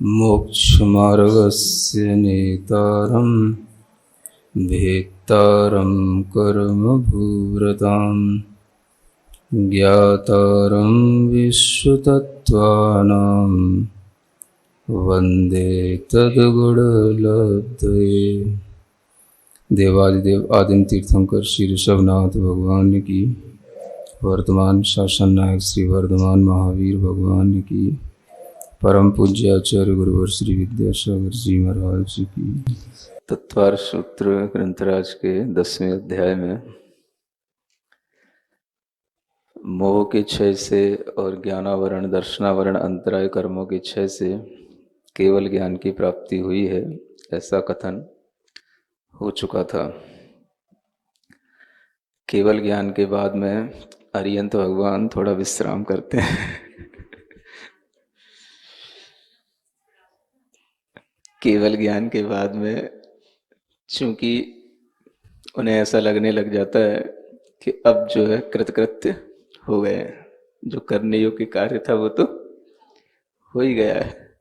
मोक्षमार्गस्य नेतारं भेत्तारं कर्मभूरतां ज्ञातारं विश्वतत्त्वानां वन्दे तद्गुणलब्धये। देवादिदेव आदिम तीर्थंकर श्री ऋषभनाथ भगवान की, वर्तमान शासन नायक श्री वर्धमान महावीर भगवान की, परम पूज्य आचार्य गुरुवर श्री विद्यासागर जी महाराज की। तत्वार सूत्र ग्रंथराज के 10वें अध्याय में मोह के क्षय से और ज्ञानावरण दर्शनावरण अंतराय कर्मों के क्षय से केवल ज्ञान की प्राप्ति हुई है, ऐसा कथन हो चुका था। केवल ज्ञान के बाद में अरिहंत भगवान थोड़ा विश्राम करते हैं। केवल ज्ञान के बाद में चूंकि उन्हें ऐसा लगने लग जाता है कि अब जो है कृतकृत्य हो गए, जो करने योग्य कार्य था वो तो हो ही गया है,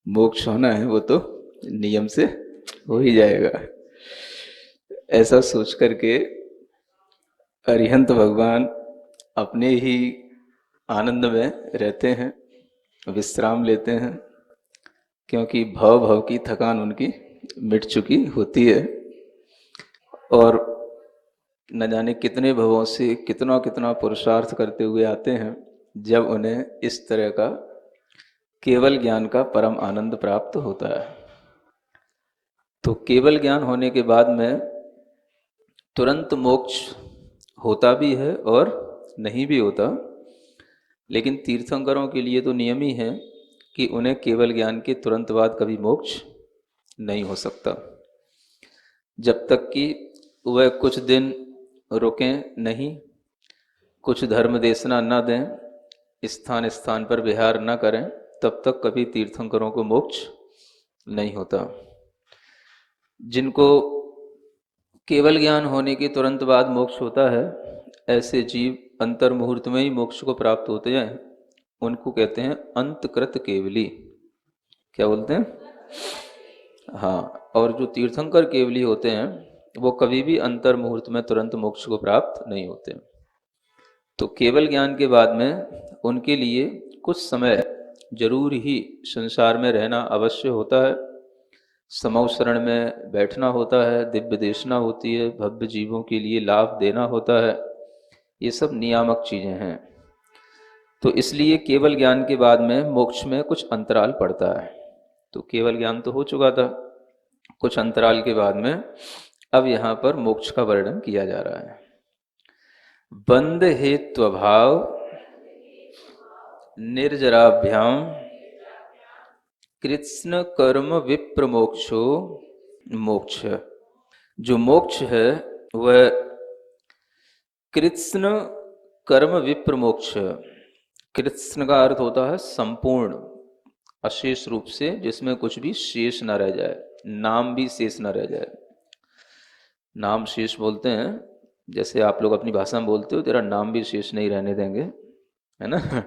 मोक्ष होना है वो तो नियम से हो ही जाएगा। ऐसा सोच करके अरिहंत भगवान अपने ही आनंद में रहते हैं, विश्राम लेते हैं, क्योंकि भव की थकान उनकी मिट चुकी होती है और न जाने कितने भवों से कितना कितना पुरुषार्थ करते हुए आते हैं, जब उन्हें इस तरह का केवल ज्ञान का परम आनंद प्राप्त होता है। तो केवल ज्ञान होने के बाद में तुरंत मोक्ष होता भी है और नहीं भी होता, लेकिन तीर्थंकरों के लिए तो नियम ही है कि उन्हें केवल ज्ञान के तुरंत बाद कभी मोक्ष नहीं हो सकता, जब तक कि वह कुछ दिन रुकें नहीं, कुछ धर्म देशना न दें, स्थान स्थान पर विहार न करें, तब तक कभी तीर्थंकरों को मोक्ष नहीं होता। जिनको केवल ज्ञान होने के तुरंत बाद मोक्ष होता है, ऐसे जीव अंतर मुहूर्त में ही मोक्ष को प्राप्त होते हैं। उनको कहते हैं अंतकृत केवली। क्या बोलते हैं? हाँ, और जो तीर्थंकर केवली होते हैं वो कभी भी अंतर मुहूर्त में तुरंत मोक्ष को प्राप्त नहीं होते। तो केवल ज्ञान के बाद में उनके लिए कुछ समय जरूर ही संसार में रहना अवश्य होता है, समौ शरण में बैठना होता है, दिव्य देशना होती है, भव्य जीवों के लिए लाभ देना होता है, ये सब नियामक चीजें हैं। तो इसलिए केवल ज्ञान के बाद में मोक्ष में कुछ अंतराल पड़ता है। तो केवल ज्ञान तो हो चुका था, कुछ अंतराल के बाद में अब यहाँ पर मोक्ष का वर्णन किया जा रहा है। बंध हेत्वभाव निर्जराभ्याम कृत्स्न कर्म विप्रमोक्षो मोक्ष। जो मोक्ष है वह कृत्स्न कर्म विप्रमोक्ष। कृत्स्न का अर्थ होता है संपूर्ण, अशेष रूप से, जिसमें कुछ भी शेष न रह जाए, नाम भी शेष न रह जाए। नाम शेष बोलते हैं, जैसे आप लोग अपनी भाषा में बोलते हो तेरा नाम भी शेष नहीं रहने देंगे, है ना?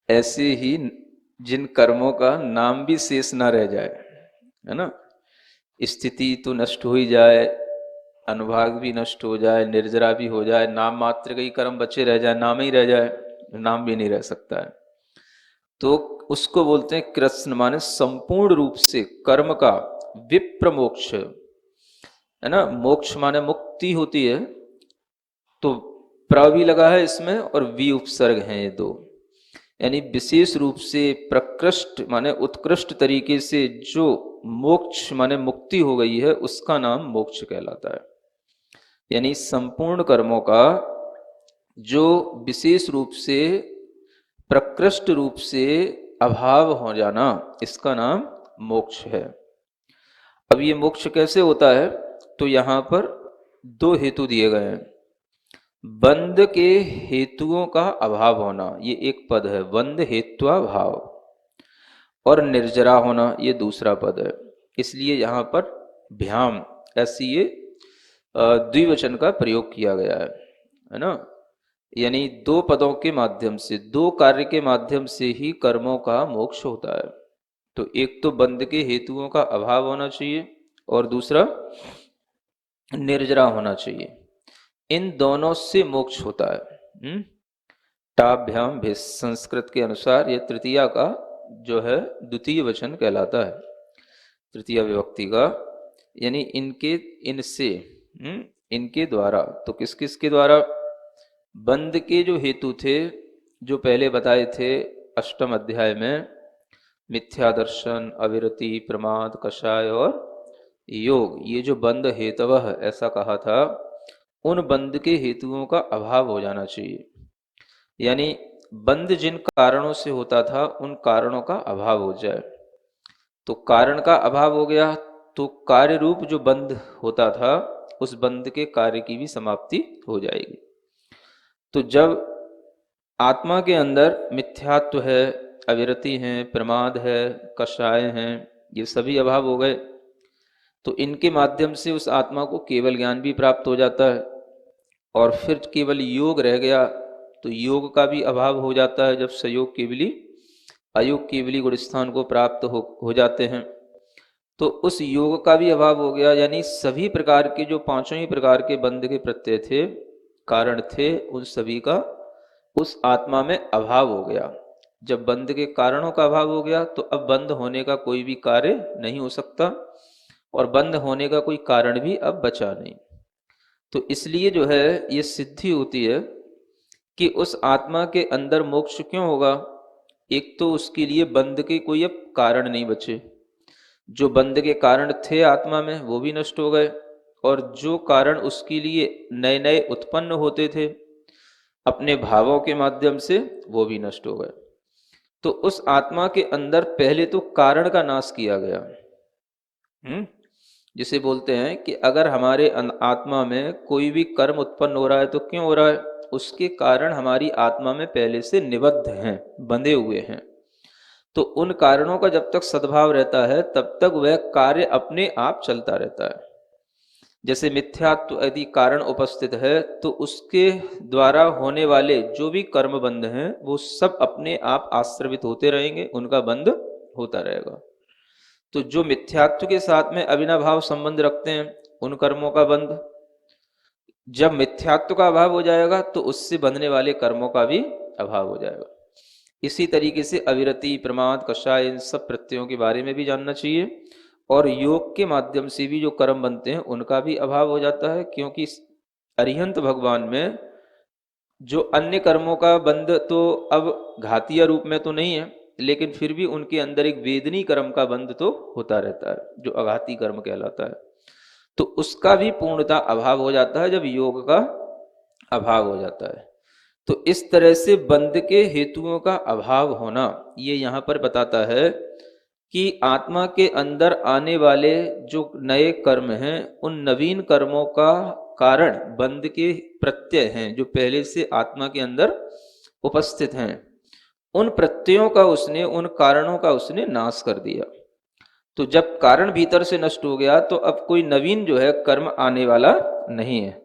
ऐसे ही जिन कर्मों का नाम भी शेष ना रह जाए, है ना, स्थिति तो नष्ट हो ही जाए, अनुभाग भी नष्ट हो जाए, निर्जरा भी हो जाए, नाम मात्र के ही कर्म बचे रह जाए, नाम ही रह जाए, नाम भी नहीं रह सकता है, तो उसको बोलते हैं कृत्स्न, माने संपूर्ण रूप से कर्म का विप्रमोक्ष, है ना। मोक्ष माने मुक्ति होती है, तो प्र भी लगा है इसमें और वी उपसर्ग हैं ये दो, यानी विशेष रूप से प्रकृष्ट माने उत्कृष्ट तरीके से जो मोक्ष माने मुक्ति हो गई है, उसका नाम मोक्ष कहलाता है। यानी संपूर्ण कर्मों का जो विशेष रूप से प्रकृष्ट रूप से अभाव हो जाना, इसका नाम मोक्ष है। अब ये मोक्ष कैसे होता है, तो यहां पर दो हेतु दिए गए हैं। बंध के हेतुओं का अभाव होना, ये एक पद है, बंध हेत्वा भाव, और निर्जरा होना, ये दूसरा पद है। इसलिए यहां पर भ्याम ऐसी ये द्विवचन का प्रयोग किया गया है ना। यानी दो पदों के माध्यम से, दो कार्य के माध्यम से ही कर्मों का मोक्ष होता है। तो एक तो बंध के हेतुओं का अभाव होना चाहिए और दूसरा निर्जरा होना चाहिए। इन दोनों से मोक्ष होता है। टाभ्याम भेद संस्कृत के अनुसार यह तृतीया का जो है द्वितीय वचन कहलाता है, तृतीय विभक्ति का, यानी इनके इनसे इनके द्वारा। तो किस किस के द्वारा? बंध के जो हेतु थे जो पहले बताए थे अष्टम अध्याय में, मिथ्या दर्शन, अविरति, प्रमाद, कषाय और योग, ये जो बंध हेतवः ऐसा कहा था, उन बंध के हेतुओं का अभाव हो जाना चाहिए। यानी बंध जिन कारणों से होता था उन कारणों का अभाव हो जाए। तो कारण का अभाव हो गया तो कार्य रूप जो बंध होता था उस बंध के कार्य की भी समाप्ति हो जाएगी। तो जब आत्मा के अंदर मिथ्यात्व है, अविरति है, प्रमाद है, कषाय हैं, ये सभी अभाव हो गए, तो इनके माध्यम से उस आत्मा को केवल ज्ञान भी प्राप्त हो जाता है। और फिर केवल योग रह गया तो योग का भी अभाव हो जाता है जब सयोग केवली अयोग केवली गुणस्थान को प्राप्त हो जाते हैं। तो उस योग का भी अभाव हो गया, यानी सभी प्रकार के जो पांचों ही प्रकार के बंध के प्रत्यय थे, कारण थे, उन सभी का उस आत्मा में अभाव हो गया। जब बंध के कारणों का अभाव हो गया तो अब बंध होने का कोई भी कार्य नहीं हो सकता और बंध होने का कोई कारण भी अब बचा नहीं। तो इसलिए जो है ये सिद्धि होती है कि उस आत्मा के अंदर मोक्ष क्यों होगा। एक तो उसके लिए बंध के कोई अब कारण नहीं बचे, जो बंध के कारण थे आत्मा में वो भी नष्ट हो गए, और जो कारण उसके लिए नए नए उत्पन्न होते थे अपने भावों के माध्यम से वो भी नष्ट हो गए। तो उस आत्मा के अंदर पहले तो कारण का नाश किया गया। जिसे बोलते हैं कि अगर हमारे आत्मा में कोई भी कर्म उत्पन्न हो रहा है तो क्यों हो रहा है, उसके कारण हमारी आत्मा में पहले से निबद्ध हैं, बंधे हुए हैं। तो उन कारणों का जब तक सद्भाव रहता है तब तक वह कार्य अपने आप चलता रहता है। जैसे मिथ्यात्व यदि कारण उपस्थित है तो उसके द्वारा होने वाले जो भी कर्म बंध हैं वो सब अपने आप आश्रवित होते रहेंगे, उनका बंध होता रहेगा। तो जो मिथ्यात्व के साथ में अविनाभाव संबंध रखते हैं उन कर्मों का बंध, जब मिथ्यात्व का अभाव हो जाएगा तो उससे बंधने वाले कर्मों का भी अभाव हो जाएगा। इसी तरीके से अविरति, प्रमाद, कषाय, इन सब प्रत्ययों के बारे में भी जानना चाहिए। और योग के माध्यम से भी जो कर्म बनते हैं उनका भी अभाव हो जाता है, क्योंकि अरिहंत भगवान में जो अन्य कर्मों का बंध तो अब घातीय रूप में तो नहीं है, लेकिन फिर भी उनके अंदर एक वेदनी कर्म का बंध तो होता रहता है जो अघाती कर्म कहलाता है। तो उसका भी पूर्णता अभाव हो जाता है जब योग का अभाव हो जाता है। तो इस तरह से बंध के हेतुओं का अभाव होना ये यहाँ पर बताता है कि आत्मा के अंदर आने वाले जो नए कर्म हैं उन नवीन कर्मों का कारण बंध के प्रत्यय हैं जो पहले से आत्मा के अंदर उपस्थित हैं। उन प्रत्ययों का उसने, उन कारणों का उसने नाश कर दिया। तो जब कारण भीतर से नष्ट हो गया तो अब कोई नवीन जो है कर्म आने वाला नहीं है।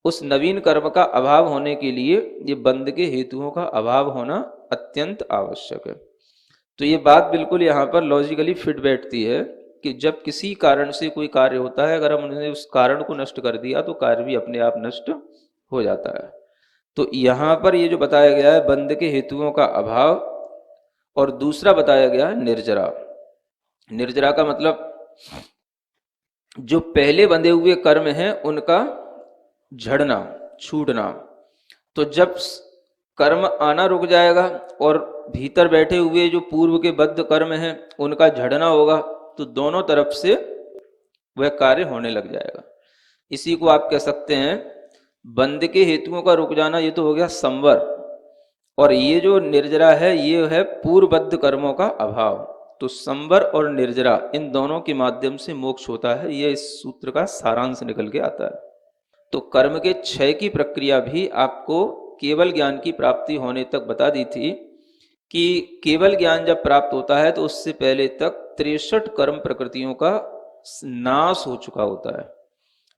उस नवीन कर्म का अभाव होने के लिए ये बंध के हेतुओं का अभाव होना अत्यंत आवश्यक है। तो ये बात बिल्कुल यहाँ पर लॉजिकली फिट बैठती है कि जब किसी कारण से कोई कार्य होता है, अगर हमने उस कारण को नष्ट कर दिया तो कार्य भी अपने आप नष्ट हो जाता है। तो यहाँ पर ये जो बताया गया है बंध के हेतुओं का अभाव, और दूसरा बताया गया है निर्जरा। निर्जरा का मतलब जो पहले बंधे हुए कर्म हैं उनका झड़ना, छूटना। तो जब कर्म आना रुक जाएगा और भीतर बैठे हुए जो पूर्व के बद्ध कर्म हैं उनका झड़ना होगा तो दोनों तरफ से वह कार्य होने लग जाएगा। इसी को आप कह सकते हैं बंध के हेतुओं का रुक जाना, ये तो हो गया संवर, और ये जो निर्जरा है ये है पूर्वबद्ध कर्मों का अभाव। तो संवर और निर्जरा इन दोनों के माध्यम से मोक्ष होता है, ये इस सूत्र का सारांश निकल के आता है। तो कर्म के क्षय की प्रक्रिया भी आपको केवल ज्ञान की प्राप्ति होने तक बता दी थी कि केवल ज्ञान जब प्राप्त होता है तो उससे पहले तक 63 कर्म प्रकृतियों का नाश हो चुका होता है।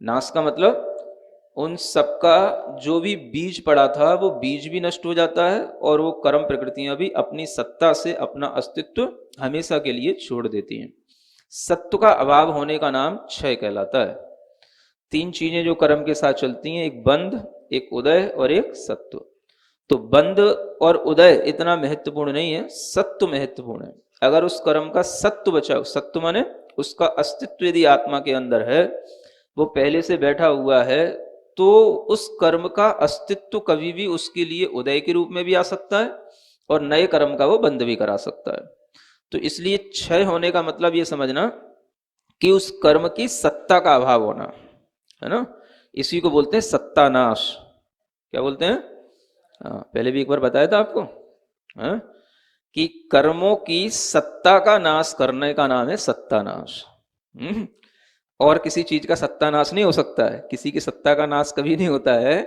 नाश का मतलब उन सबका जो भी बीज पड़ा था वो बीज भी नष्ट हो जाता है और वो कर्म प्रकृतियां भी अपनी सत्ता से अपना अस्तित्व हमेशा के लिए छोड़ देती हैं। सत्व का अभाव होने का नाम क्षय कहलाता है। तीन चीजें जो कर्म के साथ चलती हैं, एक बंध, एक उदय और एक सत्व। तो बंध और उदय इतना महत्वपूर्ण नहीं है, सत्व महत्वपूर्ण है। अगर उस कर्म का सत्व बचा, सत्व माने उसका अस्तित्व यदि आत्मा के अंदर है, वो पहले से बैठा हुआ है, तो उस कर्म का अस्तित्व कभी भी उसके लिए उदय के रूप में भी आ सकता है और नए कर्म का वो बंध भी करा सकता है। तो इसलिए क्षय होने का मतलब ये समझना कि उस कर्म की सत्ता का अभाव होना, है ना। इसी को बोलते हैं सत्तानाश। क्या बोलते हैं? पहले भी एक बार बताया था आपको, हाँ, कि कर्मों की सत्ता का नाश करने का नाम है सत्तानाश। और किसी चीज का सत्तानाश नहीं हो सकता है, किसी की सत्ता का नाश कभी नहीं होता है।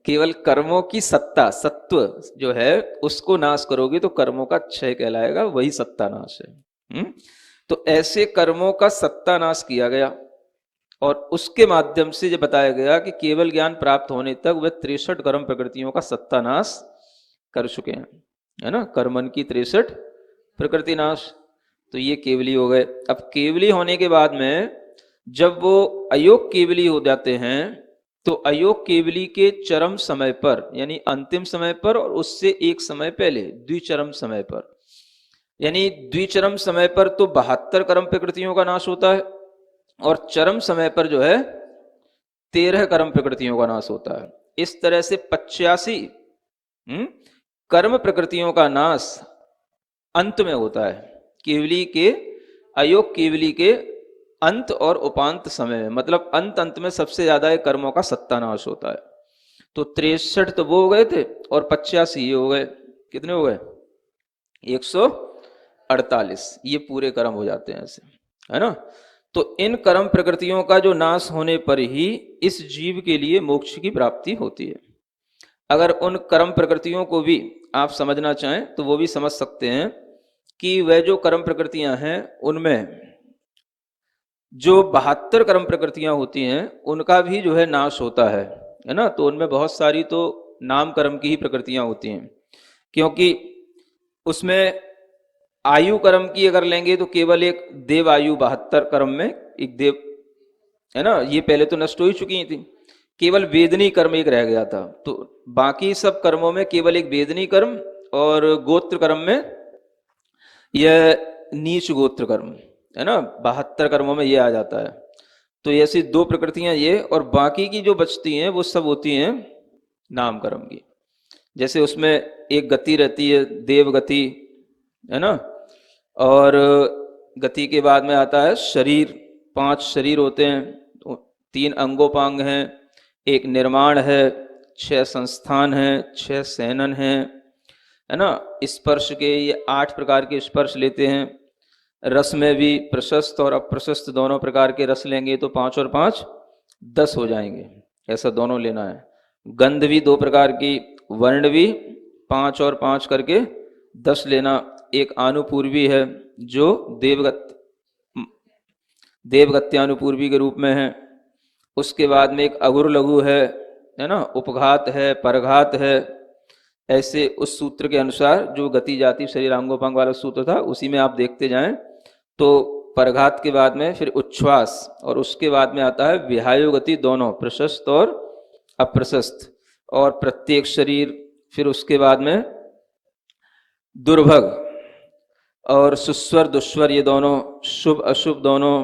केवल कर्मों की सत्ता, सत्व जो है उसको नाश करोगे तो कर्मों का क्षय कहलाएगा, वही सत्तानाश है। तो ऐसे कर्मों का सत्तानाश किया गया और उसके माध्यम से ये बताया गया कि केवल ज्ञान प्राप्त होने तक वह 63 कर्म प्रकृतियों का सत्तानाश कर चुके हैं, है ना। कर्मन की 63 प्रकृति नाश, तो ये केवली हो गए। अब केवली होने के बाद में जब वो अयोग केवली हो जाते हैं, तो अयोग केवली के चरम समय पर, यानी अंतिम समय पर और उससे एक समय पहले द्विचरम समय पर, यानी द्विचरम समय पर तो 72 कर्म प्रकृतियों का नाश होता है और चरम समय पर जो है 13 कर्म प्रकृतियों का नाश होता है। इस तरह से 85 कर्म प्रकृतियों का नाश अंत में होता है, केवली के, अयोग केवली के अंत और उपांत समय में, मतलब अंत अंत में सबसे ज्यादा कर्मों का सत्तानाश होता है। तो 63 तो वो हो गए थे और 85 ये हो गए। कितने हो गए? 148 ये पूरे कर्म हो जाते हैं ऐसे, है ना। तो इन कर्म प्रकृतियों का जो नाश होने पर ही इस जीव के लिए मोक्ष की प्राप्ति होती है। अगर उन कर्म प्रकृतियों को भी आप समझना चाहें तो वो भी समझ सकते हैं कि वह जो कर्म प्रकृतियां हैं उनमें जो 72 कर्म प्रकृतियां होती हैं उनका भी जो है नाश होता है ना। तो उनमें बहुत सारी तो नाम कर्म की ही प्रकृतियां होती हैं, क्योंकि उसमें आयु कर्म की अगर लेंगे तो केवल एक देव आयु 72 कर्म में एक देव, है ना, ये पहले तो नष्ट हो ही चुकी थी। केवल वेदनी कर्म एक रह गया था, तो बाकी सब कर्मों में केवल एक वेदनी कर्म और गोत्र कर्म में यह नीच गोत्र कर्म, है ना, 72 कर्मों में ये आ जाता है। तो ऐसी दो प्रकृतियां ये, और बाकी की जो बचती हैं वो सब होती हैं नाम कर्म की। जैसे उसमें एक गति रहती है देव गति, है ना, और गति के बाद में आता है शरीर। 5 शरीर होते हैं, 3 अंगोपांग हैं, एक निर्माण है, 6 संस्थान हैं, 6 सैनन हैं, है ना। स्पर्श के ये 8 प्रकार के स्पर्श लेते हैं। रस में भी प्रशस्त और अप्रशस्त दोनों प्रकार के रस लेंगे तो 5 और 5 10 हो जाएंगे, ऐसा दोनों लेना है। गंध भी 2 प्रकार की, वर्ण भी 5 और 5 करके 10 लेना। एक आनुपूर्वी है जो देवगत्यानुपूर्वी के रूप में है। उसके बाद में एक अगुर लघु है ना, उपघात है, परघात है। ऐसे उस सूत्र के अनुसार जो गति जाति शरीर अंगोपांग वाला सूत्र था उसी में आप देखते जाएं तो परघात के बाद में फिर उच्छ्वास और उसके बाद में आता है विहायो गति, दोनों प्रशस्त और अप्रशस्त, और प्रत्येक शरीर। फिर उसके बाद में दुर्भग और सुस्वर दुस्वर, ये दोनों शुभ अशुभ दोनों,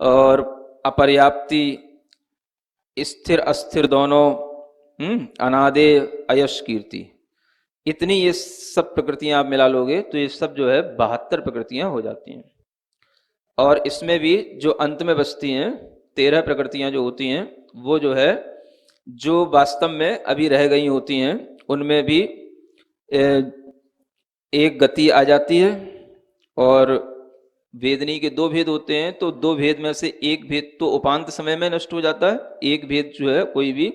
और अपर्याप्ति, स्थिर अस्थिर दोनों, अनादे अयश कीर्ति। इतनी ये सब प्रकृतियां आप मिला लोगे तो ये सब जो है 72 प्रकृतियां हो जाती हैं। और इसमें भी जो अंत में बचती हैं 13 प्रकृतियां जो होती हैं वो जो है जो वास्तव में अभी रह गई होती हैं उनमें भी एक गति आ जाती है। और वेदनी के 2 भेद होते हैं, तो 2 भेद में से एक भेद तो उपांत समय में नष्ट हो जाता है। एक भेद जो है कोई भी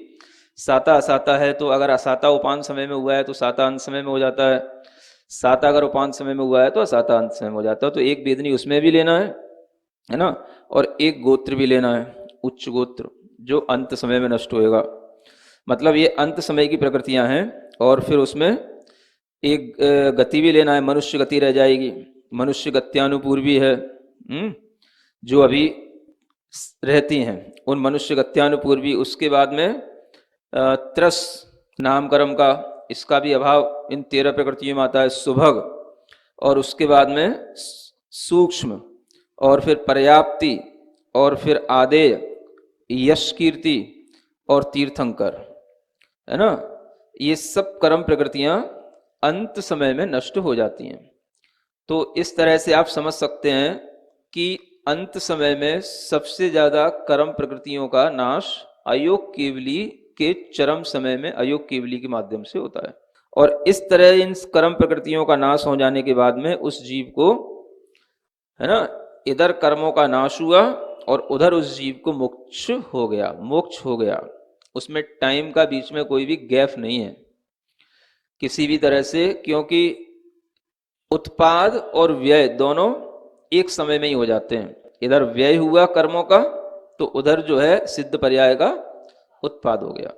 साता असाता है, तो अगर असाता उपांत समय में हुआ है तो साता अंत समय में हो जाता है, साता अगर उपांत समय में हुआ है तो असाता अंत समय में हो जाता है। तो एक वेदनी उसमें भी लेना है ना, और एक गोत्र भी लेना है, उच्च गोत्र, जो अंत समय में नष्ट होएगा। मतलब ये अंत समय की प्रकृतियां हैं और फिर उसमें एक गति भी लेना है, मनुष्य गति रह जाएगी, मनुष्य गत्यानुपूर्वी है, जो अभी रहती हैं उन मनुष्य गत्यानुपूर्वी। उसके बाद में त्रस नाम कर्म का, इसका भी अभाव इन 13 प्रकृतियों में आता है, सुभग, और उसके बाद में सूक्ष्म, और फिर पर्याप्ति, और फिर आदेय, यश कीर्ति और तीर्थंकर, है ना। ये सब कर्म प्रकृतियां अंत समय में नष्ट हो जाती हैं। तो इस तरह से आप समझ सकते हैं कि अंत समय में सबसे ज्यादा कर्म प्रकृतियों का नाश अयोग केवली के चरम समय में अयोग केवली के माध्यम से होता है। और इस तरह इन कर्म प्रकृतियों का नाश हो जाने के बाद में उस जीव को, है ना, इधर कर्मों का नाश हुआ और उधर उस जीव को मोक्ष हो गया, मोक्ष हो गया। उसमें टाइम का बीच में कोई भी गैप नहीं है किसी भी तरह से, क्योंकि उत्पाद और व्यय दोनों एक समय में ही हो जाते हैं। इधर व्यय हुआ कर्मों का तो उधर जो है सिद्ध पर्याय का उत्पाद हो गया।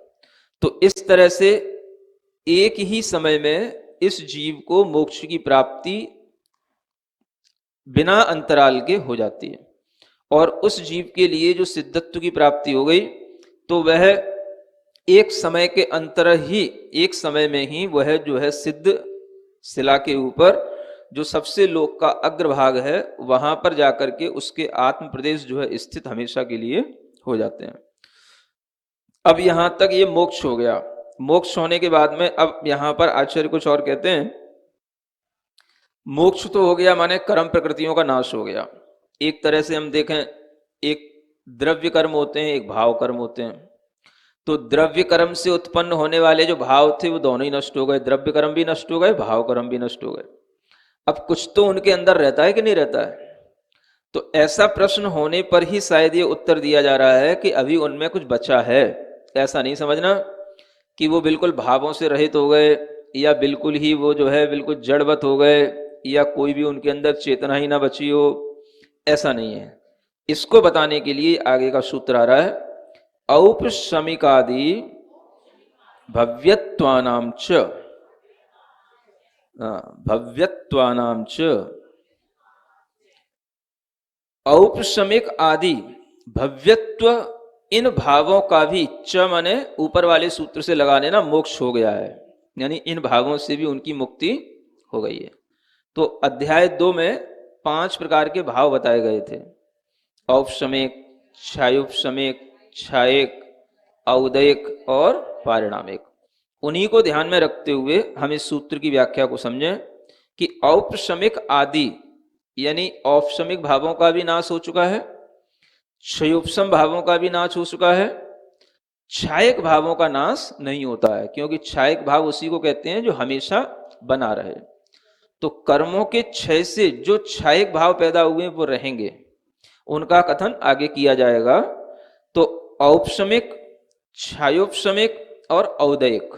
तो इस तरह से एक ही समय में इस जीव को मोक्ष की प्राप्ति बिना अंतराल के हो जाती है। और उस जीव के लिए जो सिद्धत्व की प्राप्ति हो गई तो वह एक समय के अंतर ही, एक समय में ही वह जो है सिद्ध शिला के ऊपर जो सबसे लोक का अग्रभाग है वहां पर जाकर के उसके आत्म प्रदेश जो है स्थित हमेशा के लिए हो जाते हैं। अब यहां तक ये मोक्ष हो गया। मोक्ष होने के बाद में अब यहां पर आचार्य कुछ और कहते हैं। मोक्ष तो हो गया माने कर्म प्रकृतियों का नाश हो गया। एक तरह से हम देखें, एक द्रव्य कर्म होते हैं, एक भाव कर्म होते हैं। तो द्रव्य कर्म से उत्पन्न होने वाले जो भाव थे वो दोनों ही नष्ट हो गए, द्रव्य कर्म भी नष्ट हो गए, भाव कर्म भी नष्ट हो गए। अब कुछ तो उनके अंदर रहता है कि नहीं रहता है? तो ऐसा प्रश्न होने पर ही शायद ये उत्तर दिया जा रहा है कि अभी उनमें कुछ बचा है। ऐसा नहीं समझना कि वो बिल्कुल भावों से रहित हो गए या बिल्कुल ही वो जो है बिल्कुल जड़वत हो गए या कोई भी उनके अंदर चेतना ही ना बची हो, ऐसा नहीं है। इसको बताने के लिए आगे का सूत्र आ रहा है, औपशमिकादि भव्यत्वानां च, भव्यत्वानां च, औपशमिक आदि भव्यत्व, इन भावों का भी, च माने ऊपर वाले सूत्र से लगा लेना, मोक्ष हो गया है, यानी इन भावों से भी उनकी मुक्ति हो गई है। तो अध्याय 2 में 5 प्रकार के भाव बताए गए थे, औपशमिक, छायोपशमिक, छायक, औदयिक और पारिणामिक। उन्हीं को ध्यान में रखते हुए हम इस सूत्र की व्याख्या को समझें कि औपशमिक आदि यानी औपशमिक भावों का भी नाश हो चुका है, क्षयोपशम भावों का भी नाश हो चुका है, छायक भावों का नाश नहीं होता है, क्योंकि छायक भाव उसी को कहते हैं जो हमेशा बना रहे। तो कर्मों के क्षय से जो छायक भाव पैदा हुए वो रहेंगे, उनका कथन आगे किया जाएगा। तो औपशमिक, छायोपशमिक और औदयिक,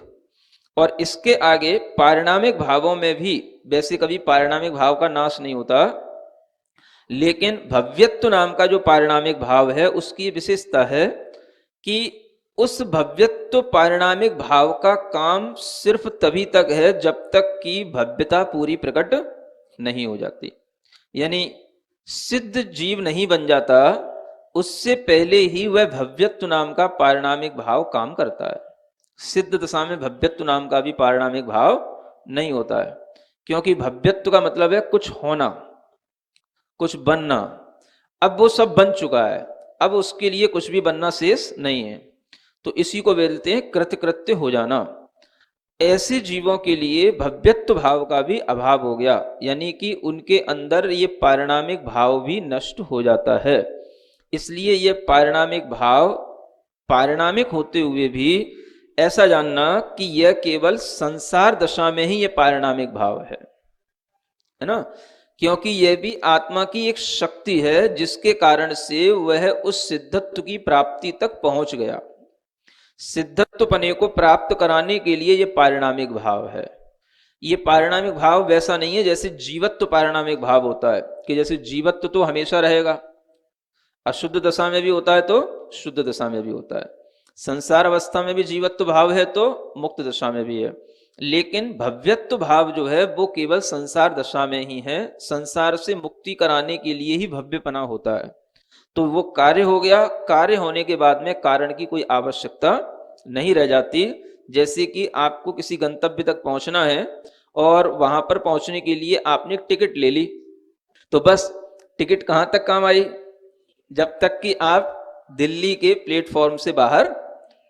और इसके आगे पारिणामिक भावों में भी वैसे कभी पारिणामिक भाव का नाश नहीं होता, लेकिन भव्यत्व नाम का जो पारिणामिक भाव है उसकी विशेषता है कि उस भव्यत्व पारिणामिक भाव का काम सिर्फ तभी तक है जब तक कि भव्यता पूरी प्रकट नहीं हो जाती। यानी सिद्ध जीव नहीं बन जाता, उससे पहले ही वह भव्यत्व नाम का पारिणामिक भाव काम करता है। सिद्ध दशा में भव्यत्व नाम का भी पारिणामिक भाव नहीं होता है, क्योंकि भव्यत्व का मतलब है कुछ होना, कुछ बनना। अब वो सब बन चुका है, अब उसके लिए कुछ भी बनना शेष नहीं है। तो इसी को बोलते हैं कृतकृत्य हो जाना। ऐसे जीवों के लिए भव्यत्व भाव का भी अभाव हो गया, यानी कि उनके अंदर ये पारिणामिक भाव भी नष्ट हो जाता है। इसलिए ये पारिणामिक भाव पारिणामिक होते हुए भी ऐसा जानना कि यह केवल संसार दशा में ही ये पारिणामिक भाव है ना, क्योंकि यह भी आत्मा की एक शक्ति है जिसके कारण से वह उस सिद्धत्व की प्राप्ति तक पहुंच गया। सिद्धत्व पने को प्राप्त कराने के लिए यह पारिणामिक भाव है। ये पारिणामिक भाव वैसा नहीं है जैसे जीवत्व पारिणामिक भाव होता है कि जैसे जीवत्व तो हमेशा रहेगा, अशुद्ध दशा में भी होता है तो शुद्ध दशा में भी होता है। संसार अवस्था में भी जीवत्व भाव है तो मुक्त दशा में भी है। लेकिन भव्यत्व भाव जो है वो केवल संसार दशा में ही है। संसार से मुक्ति कराने के लिए ही भव्यपना होता है। तो वो कार्य हो गया, कार्य होने के बाद में कारण की कोई आवश्यकता नहीं रह जाती। जैसे कि आपको किसी गंतव्य तक पहुंचना है और वहां पर पहुंचने के लिए आपने टिकट ले ली, तो बस टिकट कहां तक काम आई? जब तक कि आप दिल्ली के प्लेटफॉर्म से बाहर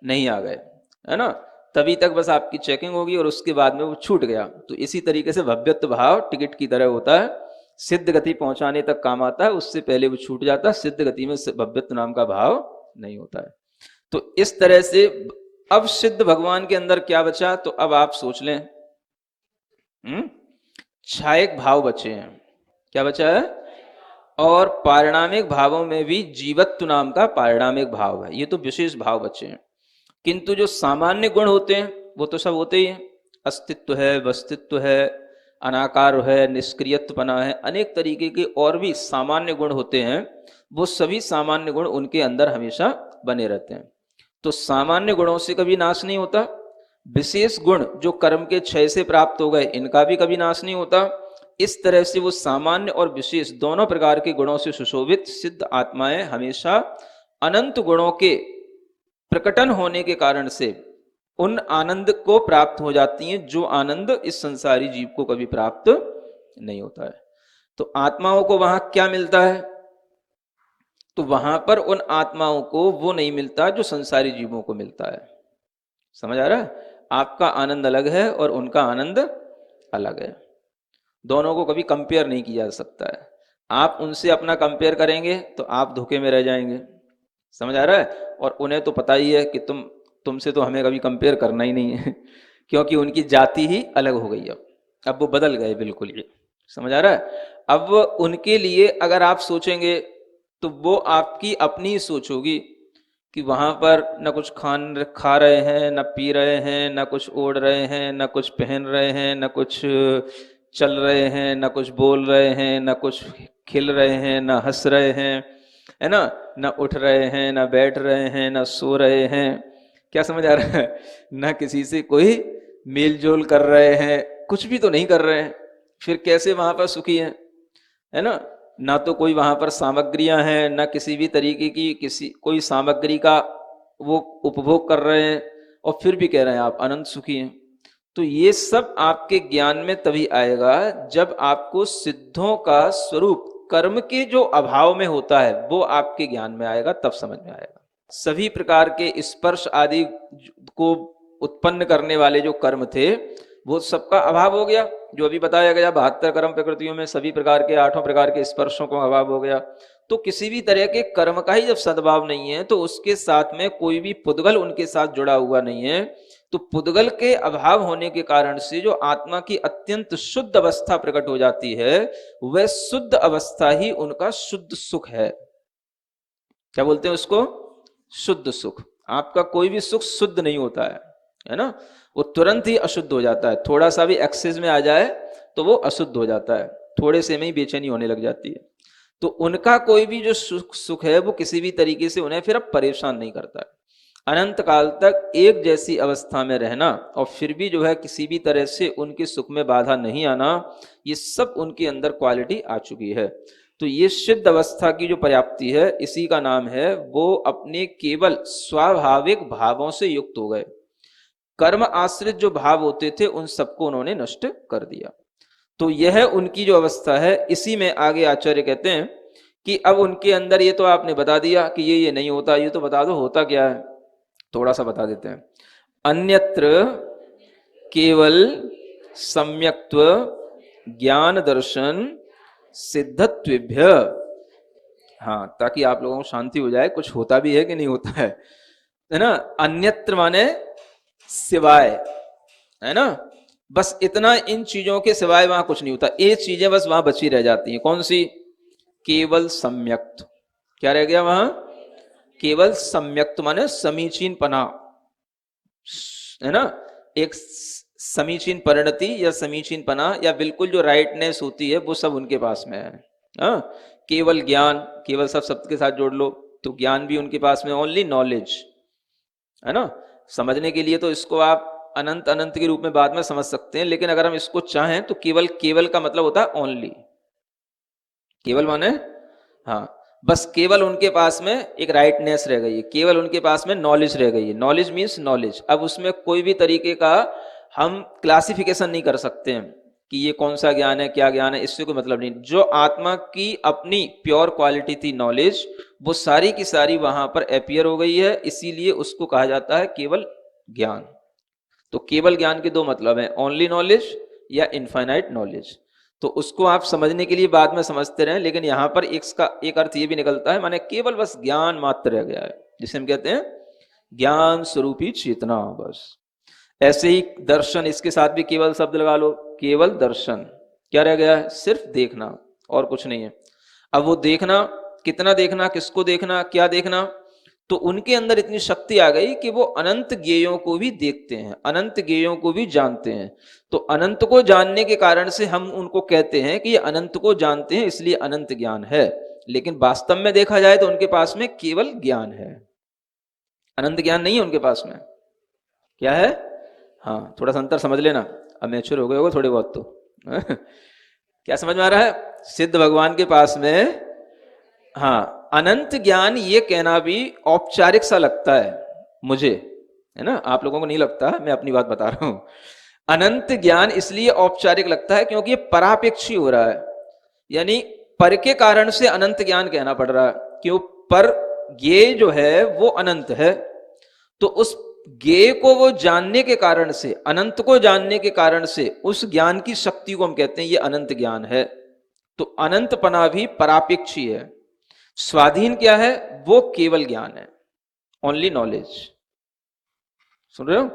नहीं आ गए, है ना, तभी तक बस आपकी चेकिंग होगी और उसके बाद में वो छूट गया। तो इसी तरीके से भव्यत्व भाव टिकट की तरह होता है, सिद्ध गति पहुंचाने तक काम आता है, उससे पहले वो छूट जाता है। सिद्ध गति में भव्यत्व नाम का भाव नहीं होता है। तो इस तरह से अब सिद्ध भगवान के अंदर क्या बचा? तो अब आप सोच लें, छायक भाव बचे हैं। क्या बचा है? और पारिणामिक भावों में भी जीवत्व नाम का पारिणामिक भाव है। ये तो विशेष भाव बचे हैं। किंतु जो सामान्य गुण होते हैं वो तो सब होते ही हैं। अस्तित्व है, वस्तित्व है, अनाकार है, निष्क्रियत्वपना है, अनेक तरीके के और भी सामान्य गुण होते हैं। वो सभी सामान्य गुण उनके अंदर हमेशा बने रहते हैं। तो सामान्य गुणों से कभी नाश नहीं होता। विशेष गुण जो कर्म के क्षय से प्राप्त हो गए, इनका भी कभी नाश नहीं होता। इस तरह से वो सामान्य और विशेष दोनों प्रकार के गुणों से सुशोभित सिद्ध आत्माएं हमेशा अनंत गुणों के प्रकटन होने के कारण से उन आनंद को प्राप्त हो जाती हैं जो आनंद इस संसारी जीव को कभी प्राप्त नहीं होता है। तो आत्माओं को वहां क्या मिलता है? तो वहां पर उन आत्माओं को वो नहीं मिलता जो संसारी जीवों को मिलता है। समझ आ रहा है? आपका आनंद अलग है और उनका आनंद अलग है। दोनों को कभी कंपेयर नहीं किया जा सकता है। आप उनसे अपना कंपेयर करेंगे तो आप धोखे में रह जाएंगे। समझ आ रहा है? और उन्हें तो पता ही है कि तुमसे तो हमें कभी कंपेयर करना ही नहीं है क्योंकि उनकी जाति ही अलग हो गई। अब वो बदल गए बिल्कुल। ये समझ आ रहा है? अब उनके लिए अगर आप सोचेंगे तो वो आपकी अपनी सोच होगी कि वहां पर न कुछ खा रहे हैं, न पी रहे हैं, न कुछ ओढ़ रहे हैं, न कुछ पहन रहे हैं, न कुछ चल रहे हैं, न कुछ बोल रहे हैं, न कुछ खिल रहे हैं, न हंस रहे हैं, है ना, न उठ रहे हैं, न बैठ रहे हैं, न सो रहे हैं। क्या समझ आ रहा है? न किसी से कोई मेल जोल कर रहे हैं, कुछ भी तो नहीं कर रहे हैं। फिर कैसे वहां पर सुखी हैं? है ना? ना तो कोई वहां पर सामग्रियां हैं, ना किसी भी तरीके की कोई सामग्री का वो उपभोग कर रहे हैं, और फिर भी कह रहे हैं आप अनंत सुखी हैं। तो ये सब आपके ज्ञान में तभी आएगा जब आपको सिद्धों का स्वरूप कर्म के जो अभाव में होता है वो आपके ज्ञान में आएगा, तब समझ में आएगा। सभी प्रकार के स्पर्श आदि को उत्पन्न करने वाले जो कर्म थे वो सबका अभाव हो गया। जो अभी बताया गया 72 कर्म प्रकृतियों में सभी प्रकार के 8 प्रकार के स्पर्शों का अभाव हो गया। तो किसी भी तरह के कर्म का ही जब सद्भाव नहीं है तो उसके साथ में कोई भी पुद्गल उनके साथ जुड़ा हुआ नहीं है। तो पुद्गल के अभाव होने के कारण से जो आत्मा की अत्यंत शुद्ध अवस्था प्रकट हो जाती है वह शुद्ध अवस्था ही उनका शुद्ध सुख है। क्या बोलते हैं उसको? शुद्ध सुख। आपका कोई भी सुख शुद्ध नहीं होता है ना? वो तुरंत ही अशुद्ध हो जाता है। थोड़ा सा भी एक्सेस में आ जाए तो वो अशुद्ध हो जाता है, थोड़े से में ही बेचैनी होने लग जाती है। तो उनका कोई भी जो सुख है वो किसी भी तरीके से उन्हें फिर अब परेशान नहीं करता है। अनंत काल तक एक जैसी अवस्था में रहना और फिर भी जो है किसी भी तरह से उनके सुख में बाधा नहीं आना, ये सब उनके अंदर क्वालिटी आ चुकी है। तो ये सिद्ध अवस्था की जो पर्याप्ति है इसी का नाम है वो अपने केवल स्वाभाविक भावों से युक्त हो गए। कर्म आश्रित जो भाव होते थे उन सबको उन्होंने नष्ट कर दिया। तो यह उनकी जो अवस्था है, इसी में आगे आचार्य कहते हैं कि अब उनके अंदर ये तो आपने बता दिया कि ये नहीं होता, ये तो बता दो होता क्या है। थोड़ा सा बता देते हैं। अन्यत्र केवल सम्यक्त्व ज्ञान दर्शन सिद्धत्वेभ्य। हाँ, ताकि आप लोगों को शांति हो जाए, कुछ होता भी है कि नहीं होता है ना? अन्यत्र माने सिवाय, है ना? बस इतना, इन चीजों के सिवाय वहां कुछ नहीं होता। ये चीजें बस वहां बची रह जाती हैं। कौन सी? केवल सम्यक्त। क्या रह गया वहां? केवल सम्यक्त माने समीचीन पना, है ना? एक समीचीन परिणति या समीचीन पना या बिल्कुल जो राइटनेस होती है वो सब उनके पास में है हाँ, केवल ज्ञान, केवल सब शब्द के साथ जोड़ लो तो ज्ञान भी उनके पास में ओनली नॉलेज, है ना। समझने के लिए तो इसको आप अनंत अनंत के रूप में बाद में समझ सकते हैं, लेकिन अगर हम इसको चाहें तो केवल, केवल का मतलब होता है ओनली। केवल माने, हाँ, बस केवल उनके पास में एक राइटनेस रह गई है, केवल उनके पास में नॉलेज रह गई है। Knowledge means knowledge. अब उसमें कोई भी तरीके का हम क्लासिफिकेशन नहीं कर सकते हैं कि ये कौन सा ज्ञान है, क्या ज्ञान है, इससे कोई मतलब नहीं। जो आत्मा की अपनी प्योर क्वालिटी थी नॉलेज, वो सारी की सारी वहां पर अपियर हो गई है, इसीलिए उसको कहा जाता है केवल ज्ञान। तो केवल ज्ञान के दो मतलब हैं, ओनली नॉलेज या इनफाइनाइट नॉलेज। तो उसको आप समझने के लिए बाद में समझते रहें, लेकिन यहां पर एक अर्थ ये भी निकलता है, माने केवल बस ज्ञान मात्र रह गया है, जिसे हम कहते हैं ज्ञान स्वरूपी चेतना। बस ऐसे ही दर्शन, इसके साथ भी केवल शब्द लगा लो, केवल दर्शन। क्या रह गया है? सिर्फ देखना और कुछ नहीं है। अब वो देखना, कितना देखना, किसको देखना, क्या देखना, तो उनके अंदर इतनी शक्ति आ गई कि वो अनंत ज्ञेयों को भी देखते हैं, अनंत ज्ञेयों को भी जानते हैं। तो अनंत को जानने के कारण से हम उनको कहते हैं कि ये अनंत को जानते हैं, इसलिए अनंत ज्ञान है। लेकिन वास्तव में देखा जाए तो उनके पास में केवल ज्ञान है, अनंत ज्ञान नहीं है उनके पास में। क्या है? हाँ, थोड़ा सा अंतर समझ लेना, अब मैच्योर हो गए होगे थोड़े बहुत तो। क्या समझ में आ रहा है? सिद्ध भगवान के पास में, हाँ, अनंत ज्ञान ये कहना भी औपचारिक सा लगता है मुझे, है ना, आप लोगों को नहीं लगता, मैं अपनी बात बता रहा हूं। अनंत ज्ञान इसलिए औपचारिक लगता है क्योंकि ये परापेक्षी हो रहा है, यानी पर के कारण से अनंत ज्ञान कहना पड़ रहा है। क्यों? पर ये जो है वो अनंत है, तो उस ज्ञेय को वो जानने के कारण से, अनंत को जानने के कारण से उस ज्ञान की शक्ति को हम कहते हैं ये अनंत ज्ञान है। तो अनंतपना भी परापेक्षी है। स्वाधीन क्या है? वो केवल ज्ञान है, ओनली नॉलेज। सुन रहे हो?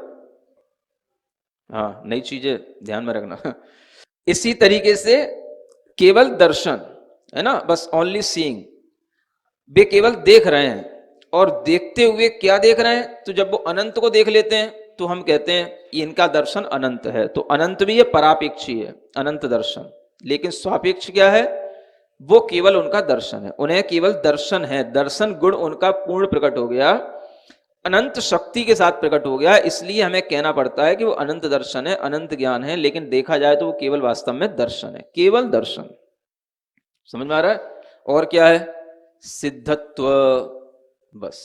हाँ, नई चीजें ध्यान में रखना। इसी तरीके से केवल दर्शन, है ना, बस ओनली सीइंग, वे केवल देख रहे हैं। और देखते हुए क्या देख रहे हैं? तो जब वो अनंत को देख लेते हैं तो हम कहते हैं ये इनका दर्शन अनंत है। तो अनंत भी ये परापेक्षी है, अनंत दर्शन। लेकिन स्वापेक्ष क्या है? वो केवल उनका दर्शन है, उन्हें केवल दर्शन है, दर्शन गुण उनका पूर्ण प्रकट हो गया, अनंत शक्ति के साथ प्रकट हो गया। इसलिए हमें कहना पड़ता है कि वो अनंत दर्शन है, अनंत ज्ञान है। लेकिन देखा जाए तो वो केवल वास्तव में दर्शन है, केवल दर्शन। समझ में आ रहा है? और क्या है? सिद्धत्व। बस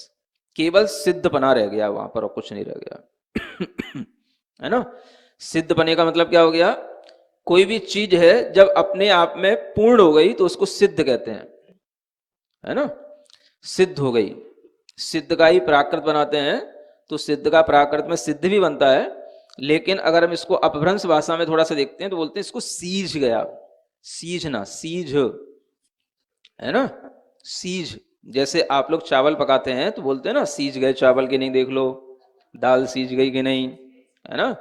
केवल सिद्धपना रह गया वहां पर, और कुछ नहीं रह गया। है ना? सिद्धपने का मतलब क्या हो गया? कोई भी चीज है जब अपने आप में पूर्ण हो गई तो उसको सिद्ध कहते हैं, है ना, सिद्ध हो गई। सिद्ध का ही प्राकृत बनाते हैं, तो सिद्ध का प्राकृत में सिद्ध भी बनता है। लेकिन अगर हम इसको अपभ्रंश भाषा में थोड़ा सा देखते हैं तो बोलते हैं इसको सीझ गया, सीझना, सीझ, है ना, सीझ। जैसे आप लोग चावल पकाते हैं तो बोलते हैं ना सीझ गए चावल कि नहीं, देख लो दाल सीझ गई कि नहीं, है ना।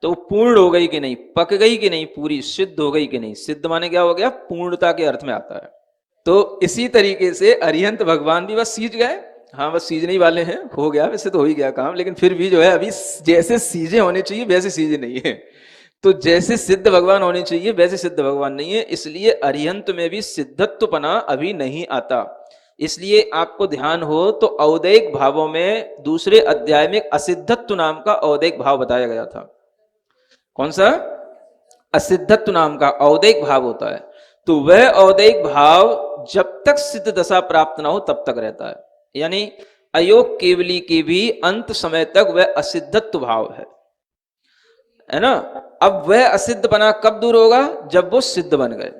तो पूर्ण हो गई कि नहीं, पक गई कि नहीं, पूरी सिद्ध हो गई कि नहीं। सिद्ध माने क्या हो गया? पूर्णता के अर्थ में आता है। तो इसी तरीके से अरिहंत भगवान भी बस सीझ गए। हाँ, बस सीझने ही वाले हैं, हो गया, वैसे तो हो ही गया काम, लेकिन फिर भी जो है अभी जैसे सीझे होने चाहिए वैसे सीझे नहीं है। तो जैसे सिद्ध भगवान होने चाहिए वैसे सिद्ध भगवान नहीं है, इसलिए अरिहंत में भी सिद्धत्वपना अभी नहीं आता। इसलिए आपको ध्यान हो तो औदैक भावों में दूसरे अध्याय में असिद्धत्व नाम का औदैक भाव बताया गया था। कौन सा? असिद्धत्व नाम का औदैक भाव होता है। तो वह औदैक भाव जब तक सिद्ध दशा प्राप्त ना हो तब तक रहता है, यानी अयोग केवली के भी अंत समय तक वह असिद्धत्व भाव है ना। अब वह असिद्ध बना कब दूर होगा? जब वो सिद्ध बन गए।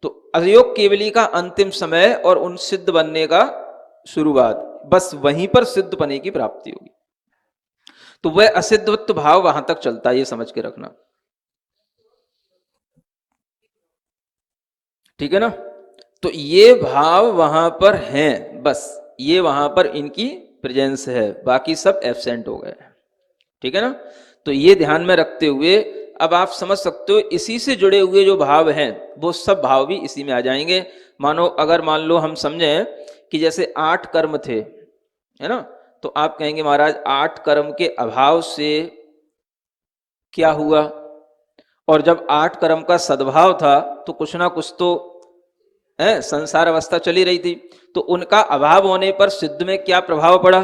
तो अयोग केवली का अंतिम समय और उन सिद्ध बनने का शुरुआत, बस वहीं पर सिद्ध बने की प्राप्ति होगी। तो वह असिद्धत्व भाव वहां तक चलता है, ये समझ के रखना, ठीक है ना। तो ये भाव वहां पर हैं, बस ये वहां पर इनकी प्रेजेंस है, बाकी सब एब्सेंट हो गए, ठीक है ना। तो ये ध्यान में रखते हुए अब आप समझ सकते हो इसी से जुड़े हुए जो भाव हैं वो सब भाव भी इसी में आ जाएंगे। मानो अगर मान लो हम समझें कि जैसे 8 कर्म थे, है ना, तो आप कहेंगे महाराज 8 कर्म के अभाव से क्या हुआ? और जब 8 कर्म का सद्भाव था तो कुछ ना कुछ तो, है, संसार अवस्था चली रही थी, तो उनका अभाव होने पर सिद्ध में क्या प्रभाव पड़ा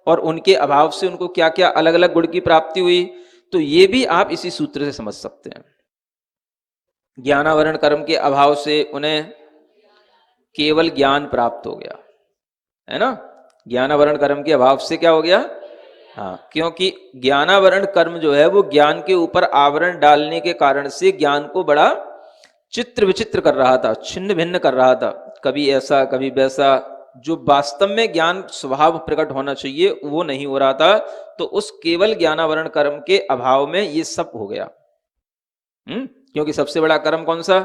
और उनके अभाव से उनको क्या क्या अलग अलग गुण की प्राप्ति हुई, तो ये भी आप इसी सूत्र से समझ सकते हैं। ज्ञानावरण कर्म के अभाव से उन्हें केवल ज्ञान प्राप्त हो गया, है ना। ज्ञानावरण कर्म के अभाव से क्या हो गया, हाँ, क्योंकि ज्ञानावरण कर्म जो है वो ज्ञान के ऊपर आवरण डालने के कारण से ज्ञान को बड़ा चित्र विचित्र कर रहा था, छिन्न भिन्न कर रहा था, कभी ऐसा कभी वैसा, जो वास्तव में ज्ञान स्वभाव प्रकट होना चाहिए वो नहीं हो रहा था। तो उस केवल ज्ञानावरण कर्म के अभाव में ये सब हो गया। क्योंकि सबसे बड़ा कर्म कौन सा,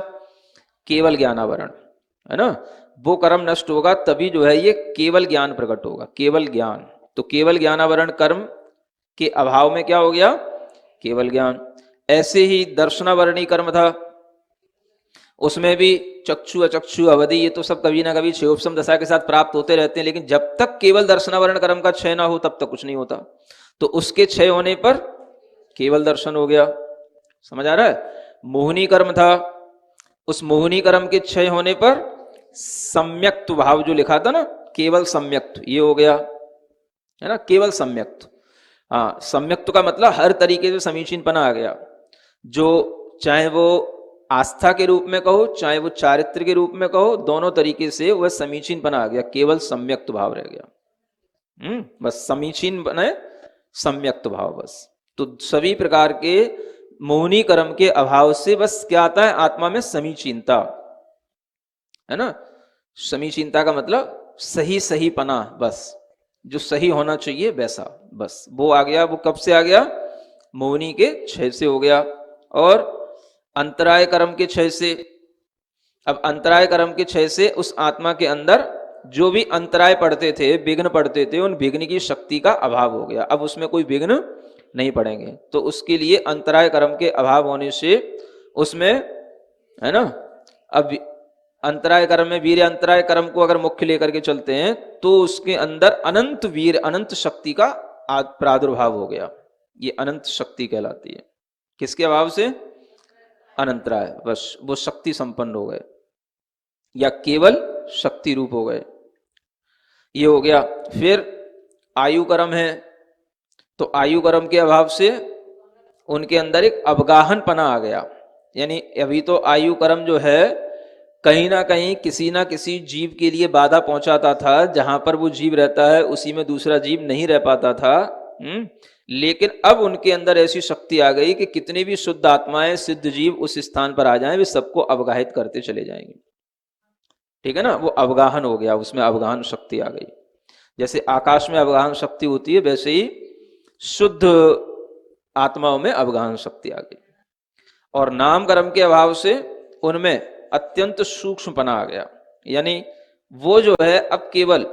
केवल ज्ञानावरण, है ना। वो कर्म नष्ट होगा तभी जो है ये केवल ज्ञान प्रकट होगा, केवल ज्ञान। तो केवल ज्ञानावरण कर्म के अभाव में क्या हो गया, केवल ज्ञान। ऐसे ही दर्शनावरणी कर्म था, उसमें भी चक्षु अचक्षु अवधि ये तो सब कभी ना कभी क्षयोपम दशा के साथ प्राप्त होते रहते हैं, लेकिन जब तक केवल दर्शनावरण कर्म का क्षय ना हो तब तक कुछ नहीं होता। तो उसके क्षय होने पर केवल दर्शन हो गया, समझ आ रहा है। मोहिनी कर्म था, उस मोहिनी कर्म के क्षय होने पर सम्यक्त भाव जो लिखा था ना, केवल सम्यक्त, ये हो गया, है ना, केवल सम्यक्त। हाँ, सम्यक्त का मतलब हर तरीके से समीचीनपना आ गया, जो चाहे वो आस्था के रूप में कहो चाहे वो चारित्र के रूप में कहो, दोनों तरीके से वह समीचीनपना आ गया, केवल सम्यक्त भाव रह गया। बस समीचीन बने, सम्यक्त भाव बस। तो सभी प्रकार के मोहिनी कर्म के अभाव से बस क्या आता है, आत्मा में समीचीनता, है ना। समीचीनता का मतलब सही सही पना, बस जो सही होना चाहिए वैसा, बस वो आ गया। वो कब से आ गया, मोहिनी के क्षय से हो गया। और अंतराय कर्म के क्षय से, अब अंतराय कर्म के क्षय से उस आत्मा के अंदर जो भी अंतराय पड़ते थे, विघ्न पड़ते थे, उन विघ्न की शक्ति का अभाव हो गया, अब उसमें कोई विघ्न नहीं पड़ेंगे। तो उसके लिए अंतराय कर्म के अभाव होने से उसमें, है ना, अब अंतराय कर्म में वीर अंतराय कर्म को अगर मुख्य लेकर के चलते हैं तो उसके अंदर अनंत वीर अनंत शक्ति का प्रादुर्भाव हो गया, ये अनंत शक्ति कहलाती है। किसके अभाव से, अनंतराय, बस वो शक्ति संपन्न हो गए या केवल शक्ति रूप हो गए, ये हो गया। फिर आयु कर्म है, तो आयु कर्म के अभाव से उनके अंदर एक अवगाहन पना आ गया, यानी अभी तो आयु कर्म जो है कहीं ना किसी जीव के लिए बाधा पहुंचाता था, जहां पर वो जीव रहता है उसी में दूसरा जीव नहीं रह पाता था। लेकिन अब उनके अंदर ऐसी शक्ति आ गई कि कितनी भी शुद्ध आत्माएं सिद्ध जीव उस स्थान पर आ जाएं, वे सबको अवगाहित करते चले जाएंगे, ठीक है ना। वो अवगाहन हो गया, उसमें अवगाहन शक्ति आ गई। जैसे आकाश में अवगाहन शक्ति होती है, वैसे ही शुद्ध आत्माओं में अवगाहन शक्ति आ गई। और नाम कर्म के अभाव से उनमें अत्यंत सूक्ष्मपना आ गया, यानी वो जो है अब केवल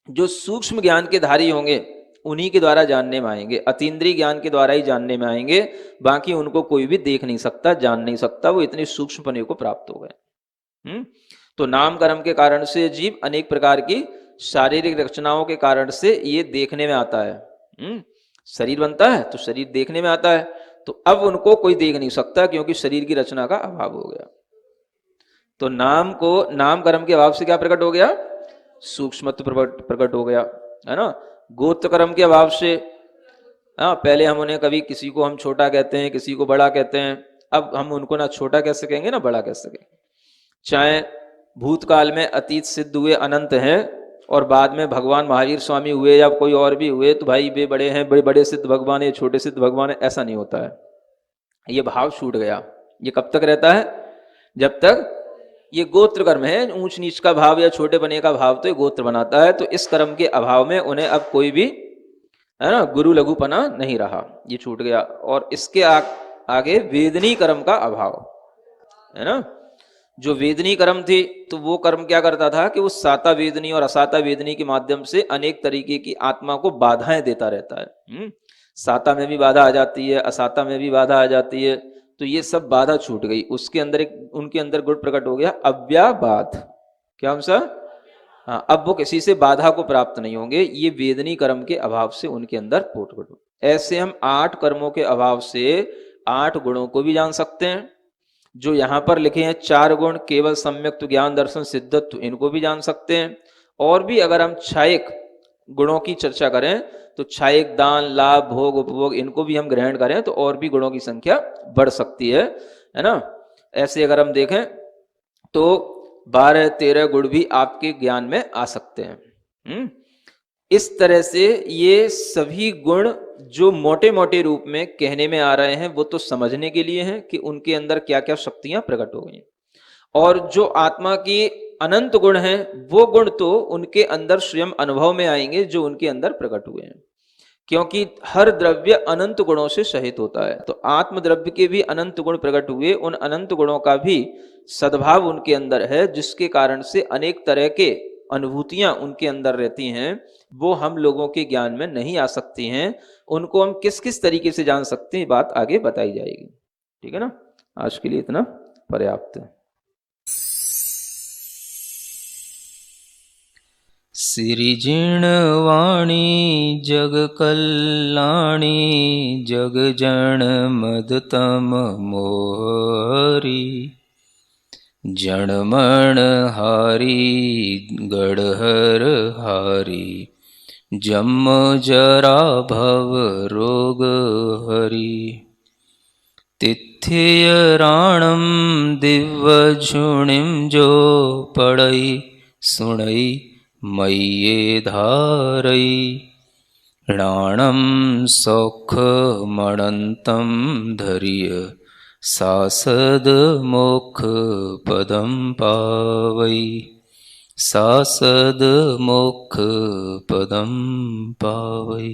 जो सूक्ष्म ज्ञान के धारी होंगे उन्हीं के द्वारा जानने में आएंगे, अतीन्द्रिय ज्ञान के द्वारा ही जानने में आएंगे, बाकी उनको कोई भी देख नहीं सकता, जान नहीं सकता, वो इतने सूक्ष्मपने को प्राप्त हो गए। तो नाम कर्म के कारण से जीव अनेक प्रकार की शारीरिक रचनाओं के कारण से ये देखने में आता है। शरीर बनता है तो शरीर देखने में आता है, तो अब उनको कोई देख नहीं सकता क्योंकि शरीर की रचना का अभाव हो गया। तो नाम को, नाम कर्म के अभाव से क्या प्रकट हो गया, सूक्ष्मत्व प्रकट हो गया, है ना। गोत्र कर्म के अभाव से, हाँ, पहले हम उन्हें कभी किसी को हम छोटा कहते हैं, किसी को बड़ा कहते हैं, अब हम उनको ना छोटा कह सकेंगे ना बड़ा कह सकेंगे। चाहे भूतकाल में अतीत सिद्ध हुए अनंत हैं और बाद में भगवान महावीर स्वामी हुए या कोई और भी हुए, तो भाई वे बड़े हैं, बड़े बड़े सिद्ध भगवान है, छोटे सिद्ध भगवान है, ऐसा नहीं होता है। ये भाव छूट गया। ये कब तक रहता है, जब तक ये गोत्र कर्म है, ऊंच नीच का भाव या छोटे बने का भाव तो ये गोत्र बनाता है। तो इस कर्म के अभाव में उन्हें अब कोई भी, है ना, गुरु लघुपना नहीं रहा, ये छूट गया। और इसके आगे वेदनी कर्म का अभाव, है ना। जो वेदनी कर्म थी, तो वो कर्म क्या करता था कि वो साता वेदनी और असाता वेदनी के माध्यम से अनेक तरीके की आत्मा को बाधाएं देता रहता है। साता में भी बाधा आ जाती है, असाता में भी बाधा आ जाती है, तो ये सब बाधा छूट गई। उसके अंदर एक, उनके अंदर गुण प्रकट हो गया, अव्याबाध। क्या हमसा, हाँ, अब वो किसी से बाधा को प्राप्त नहीं होंगे, ये वेदनी कर्म के अभाव से उनके अंदर प्रकट हो। ऐसे हम 8 कर्मों के अभाव से 8 गुणों को भी जान सकते हैं जो यहाँ पर लिखे हैं 4 गुण, केवल सम्यक ज्ञान दर्शन सिद्धत्व, इनको भी जान सकते हैं। और भी अगर हम छायक गुणों की चर्चा करें तो छायक दान, लाभ, भोग, उपभोग, इनको भी हम ग्रहण करें तो और भी गुणों की संख्या बढ़ सकती है ना। ऐसे अगर हम देखें तो 12-13 गुण भी आपके ज्ञान में आ सकते हैं। इस तरह से ये सभी गुण जो मोटे मोटे रूप में कहने में आ रहे हैं वो तो समझने के लिए हैं कि उनके अंदर क्या क्या शक्तियां प्रकट हो गई, और जो आत्मा की अनंत गुण हैं वो गुण तो उनके अंदर स्वयं अनुभव में आएंगे जो उनके अंदर प्रकट हुए हैं, क्योंकि हर द्रव्य अनंत गुणों से सहित होता है। तो आत्म द्रव्य के भी अनंत गुण प्रकट हुए, उन अनंत गुणों का भी सद्भाव उनके अंदर है, जिसके कारण से अनेक तरह के अनुभूतियां उनके अंदर रहती हैं, वो हम लोगों के ज्ञान में नहीं आ सकती हैं। उनको हम किस किस तरीके से जान सकते हैं, बात आगे बताई जाएगी। ठीक है ना, आज के लिए इतना पर्याप्त है। सिरिजिणवाणी जग कल्याणी जग जन मदतम मोहरी जणमण हारी गढ़हर हारी जम जरा भव रोग हरी तिथियराणम दिव्य झुणिम जो पड़ई सुणई मय्ये धारई णाणं सौख मणन्तं धर्य सासद मोक्ष पदं पावई सासद मोक्ष पदं पावई।